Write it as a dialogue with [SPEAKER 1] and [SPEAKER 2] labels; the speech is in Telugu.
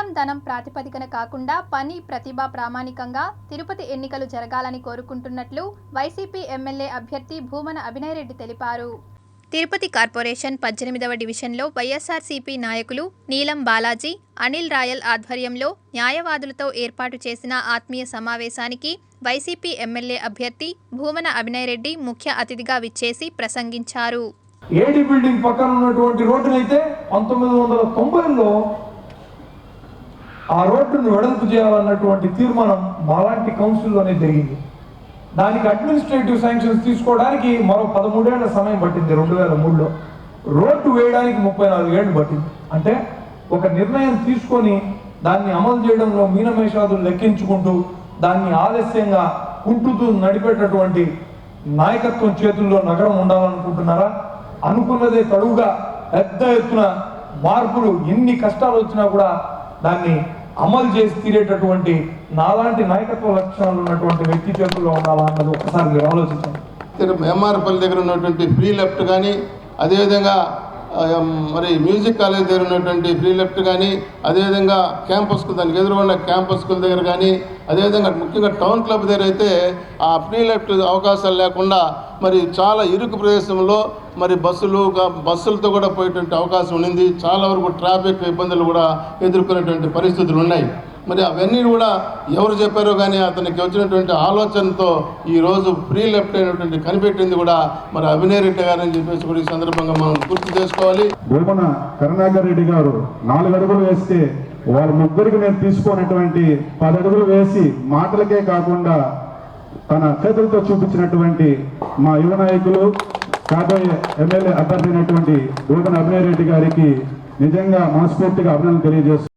[SPEAKER 1] కేవలం ధనం ప్రాతిపదికన కాకుండా పని ప్రతిభ ప్రామాణికంగా తిరుపతి ఎన్నికలు జరగాలని కోరుకుంటున్నట్లు వైసీపీ ఎమ్మెల్యే అభ్యర్థి భూమన అభినయ్ రెడ్డి తెలిపారు. తిరుపతి కార్పొరేషన్ 18వ డివిజన్లో వైఎస్ఆర్సీపీ నాయకులు నీలం బాలాజీ, అనిల్ రాయల్ ఆధ్వర్యంలో న్యాయవాదులతో ఏర్పాటు చేసిన ఆత్మీయ సమావేశానికి వైసీపీ ఎమ్మెల్యే అభ్యర్థి భూమన అభినయ్ రెడ్డి ముఖ్య అతిథిగా విచ్చేసి ప్రసంగించారు.
[SPEAKER 2] ఏడీ బిల్డింగ్ పక్కన ఉన్నటువంటి రోడ్డునైతే 1990లో ఆ రోడ్డును వెడల్పు చేయాలన్నటువంటి తీర్మానం మాలాంటి కౌన్సిల్లోనే జరిగింది. దానికి అడ్మినిస్ట్రేటివ్ శాంక్షన్స్ తీసుకోవడానికి మరో 13 ఏళ్ల సమయం పట్టింది. 2003లో రోడ్డు వేయడానికి 34 ఏళ్ళు పట్టింది. అంటే ఒక నిర్ణయం తీసుకొని దాన్ని అమలు చేయడంలో మీనమేషాదులు లెక్కించుకుంటూ దాన్ని ఆలస్యంగా కుంటుతూ నడిపేటటువంటి నాయకత్వం చేతుల్లో నగరం ఉండాలనుకుంటున్నారా? అనుకున్నదే తడువుగా పెద్ద ఎత్తున మార్పులు ఎన్ని కష్టాలు వచ్చినా కూడా దాన్ని అమలు చేసి తీరేటటువంటి నాలాంటి నాయకత్వ లక్షణాలు ఉన్నటువంటి వ్యక్తి చేతుల్లో ఉండాలా అన్నది ఒకసారి మీరు ఆలోచించండి.
[SPEAKER 3] ఎంఆర్పల్లి దగ్గర ఉన్నటువంటి ఫ్రీ లెఫ్ట్ కానీ, అదేవిధంగా మరి మ్యూజిక్ కాలేజ్ దగ్గర ఉన్నటువంటి ఫ్రీ లెఫ్ట్ కానీ, అదేవిధంగా క్యాంపస్ స్కూల్ దానికి ఎదురున్న క్యాంపస్ స్కూల్ దగ్గర కానీ, అదేవిధంగా ముఖ్యంగా టౌన్ క్లబ్ దగ్గర అయితే ఆ ఫ్రీ లెఫ్ట్ అవకాశాలు లేకుండా మరి చాలా ఇరుకు ప్రదేశంలో మరి బస్సులతో కూడా పోయేటువంటి అవకాశం ఉండింది. చాలా వరకు ట్రాఫిక్ ఇబ్బందులు కూడా ఎదుర్కొనేటువంటి పరిస్థితులు ఉన్నాయి. మరి అవన్నీ కూడా ఎవరు చెప్పారో కానీ అతనికి వచ్చినటువంటి ఆలోచనతో ఈరోజు ఫ్రీ లెఫ్ట్ అయినటువంటి కనిపెట్టింది కూడా మరి అభినయ్ రెడ్డి గారు అని చెప్పేసి కూడా ఈ సందర్భంగా మనం గుర్తు చేసుకోవాలి.
[SPEAKER 4] భూమన కరుణాకర్ రెడ్డి గారు 4 అడుగులు వేస్తే వాళ్ళ ముగ్గురికి నేను తీసుకున్నటువంటి 10 అడుగులు వేసి మాటలకే కాకుండా తన చేతులతో చూపించినటువంటి మా యువ నాయకులు కాబోయే ఎమ్మెల్యే అభ్యర్థి అయినటువంటి భూమన అభినయ్ రెడ్డి గారికి నిజంగా మనస్ఫూర్తిగా అభినందనలు తెలియజేస్తున్నాను.